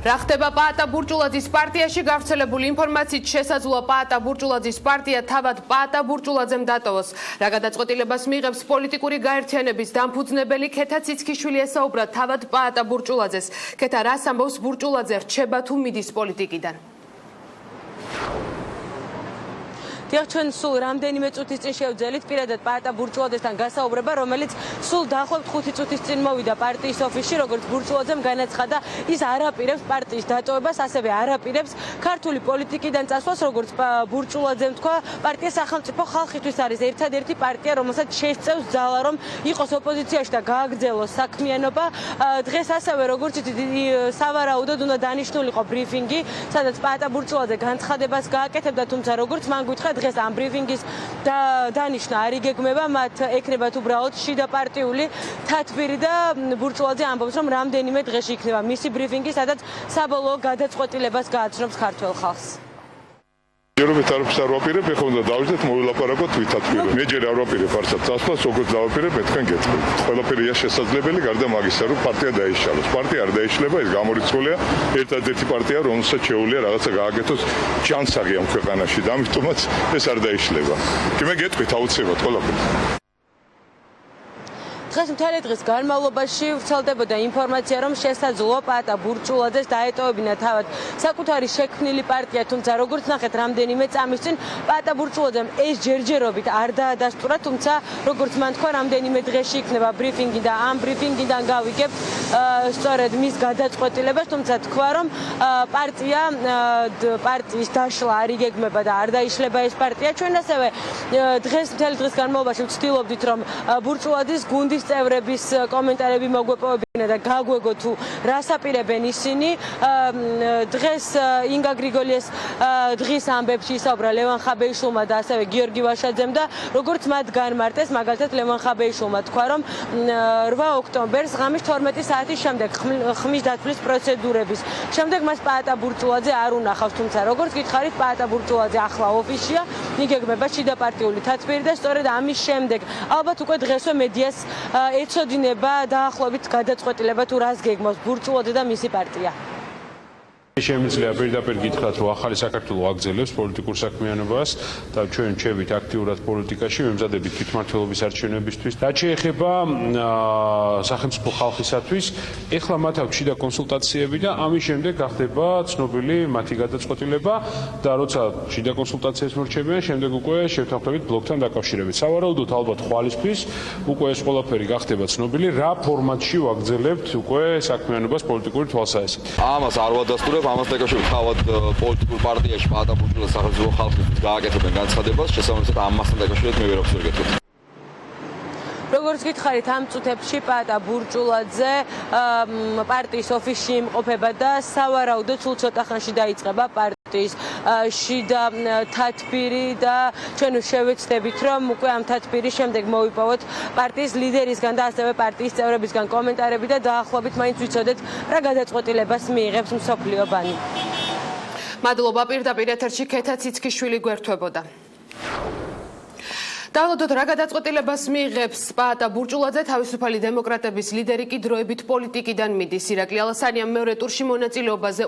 რა ხდება პაატა ბურჭულაძის პარტიაში გავრცელებული ინფორმაციით შესაძლოა პაატა ბურჭულაძის პარტია თავად პაატა ბურჭულაძემ დატოვოს. რა გადაწყვეტილებას მიიღებს პოლიტიკური გაერთიანების დამფუძნებელი ქეთა ციცქიშვილი ესაუბრა თავად პაატა ბურჭულაძეს. ქეთა რას ამბობს ბურჭულაძე რჩება თუ მიდის პოლიტიკიდან? ჩვენ სულ რამდენიმე წუთის წინ შევძელით პირადად პაატა ბურჭულაძესთან გასაუბრება, რომელიც სულ დაახლოებით 5 წუთის წინ მოვიდა პარტიის ოფისში, როგორც ბურჭულაძემ განაცხადა, ის არაპირებს პარტიის დატოვებას, ასევე არაპირებს ქართული პოლიტიკიდან წასვლას, როგორც ბურჭულაძემ თქვა, პარტია სახელმწიფო ხალხისთვის არის ერთადერთი პარტია, რომელსაც შესწევს ძალა, რომ იყოს ოპოზიციაში და გააგრძელოს საქმიანობა. დღეს ასევე როგორც სავარაუდოდ უნდა დანიშნულიყო ბრიფინგი, სადაც პაატა ბურჭულაძე განცხადებას გააკეთებდა, თუმცა როგორც მან გითხრა, დღეს ამ ბრიფინგის დანიშნა არ იგეგმება, მათ ექნებათ უბრალოდ შიდა პარტიული თათბირი და ბურჭულაძე ამბობს, რომ რამდენიმე დღეში იქნება მისი ბრიფინგი, სადაც საბოლოო გადაწყვეტილებას გააცნობს ქართველ ხალხს. ჯერობით არ ვაპირებ, ეხლა უნდა დავიწყოთ მოვილაპარაკოთ ვითათბირო. მე ჯერ არ ვაპირებ არსად წასვლას, როგორც დავაპირებ, მეთქენ გეტყვით. ყველაფერია შესაძლებელი, გარდა მაგისა, რომ პარტია დაიშალოს. პარტია არ დაიშლება, ეს გამორიცხულია ერთადერთი პარტია, რომელსაც შეუძლია რაღაცა გააკეთოს ჯანსაღი ამ ქვეყანაში და ამიტომაც ეს არ დაიშლება. კი მე გეტყვით აუცილებლად ყველაფერს. დღეს მთელი დღის განმავლობაში ვრცელდებოდა ინფორმაცია, რომ შესაძლოა პაატა ბურჭულაძეს დაეტოვებინა თავად საკუთარი შექმნილი პარტია, თუმცა როგორც ნახეთ, რამდენიმე წამის წინ პაატა ბურჭულაძემ ეს ჯერჯერობით არ დაადასტურა, თუმცა როგორც მან თქვა, რამდენიმე დღეში იქნება ბრიფინგი და ამ ბრიფინგიდან გავიგებთ სწორედ მის გადაწყვეტილებას, თუმცა თქვა, რომ პარტიის დაშლა არ იგეგმება და არ დაიშლება ეს პარტია. ჩვენ ასევე დღეს მთელი დღის განმავლობაში ვცდილობდით, რომ ბურჭულაძის გუნდის წევრების კომენტარები მოგვეპოვებინა და გაგვეგო თუ რას აპირებენ ისინი. დღეს ინგა გრიგოლიეს დღის ამბებში ისაუბრა ლევან ხაბეიშვილმა და ასევე გიორგი ვაშაძემ და როგორც მათ განმარტეს, მაგალითად ლევან ხაბეიშვილმა თქვა, რომ 8 ოქტომბერს ღამის 12 საათის შემდეგ ხმის დათვლის პროცედურების შემდეგ მას პაატა ბურჭულაძე არ უნახავს, თუმცა როგორც გითხარით, პაატა ბურჭულაძე ახლა ოფისშია, იგეგმება შიდა პარტიული თათბირი და სწორედ ამის შემდეგ ალბათ უკვე დღესვე მედიას ეცოდინება დაახლოებით გადაწყვეტილება თუ რას გეგმავს ბურჭულაძე და მისი პარტია. Შემიძლია პირდაპირ გითხრათ, რომ ახალი საქართველო აგრძელებს პოლიტიკურ საქმიანობას და ჩვენ ჩევით აქტიურად პოლიტიკაში, მემზადებით თვითმმართველობის არჩევნებისთვის. რაც შეეხება სახელმწიფო ხალხისათვის, ეხლა მათ აქვს შიდა კონსულტაციები და ამის შემდეგ გახდება ცნობილი მათი გადაწყვეტილება და როცა შიდა კონსულტაციებს მორჩებიან, შემდეგ უკვე შევთანხმდებით ბლოკთან დაკავშირებით. სავარაუდოდ ალბათ ხვალისთვის უკვე ეს ყველაფერი გახდება ცნობილი, რა ფორმატში ვაგრძელებთ უკვე საქმიანობას პოლიტიკური თვალსაზრისით. ამას არ ვადასტურებ. ამას დაკავშირებით თავად პოლიტიკურ პარტიაში პაატა ბურჭულაძე სახელმწიფო ხალხისთვის გააკეთებენ განცხადებას, შესაბამისად ამასთან დაკავშირებით მე ვერავის ვერ გეტყვით. როგორც გითხარით, ამ წუთებში პაატა ბურჭულაძე პარტიის ოფისში იმყოფება და სავარაუდოდ სულ ცოტა ხანში დაიწყება პარტიის შიდა თათბირი და ჩვენ შევეცდებით, რომ უკვე ამ თათბირის შემდეგ მოვიპოვოთ პარტიის ლიდერისგან და ასევე პარტიის წევრებისგან კომენტარები და დაახლოებით მაინც ვიცოდეთ, რა გადაწყვეტილებას მიიღებს მსოფლიო ბანი. მადლობა, პირდაპირ ეთერში ქეთა ციცქიშვილი გვერდთვებოდა. დავდოთ რა გადაწყვეტილებას მიიღებს პაატა ბურჭულაძე, თავისუფალი დემოკრატების ლიდერი კი დროებით პოლიტიკიდან მიდის. ირაკლი ალასანიამ მეორე ტურში მონაწილეობაზე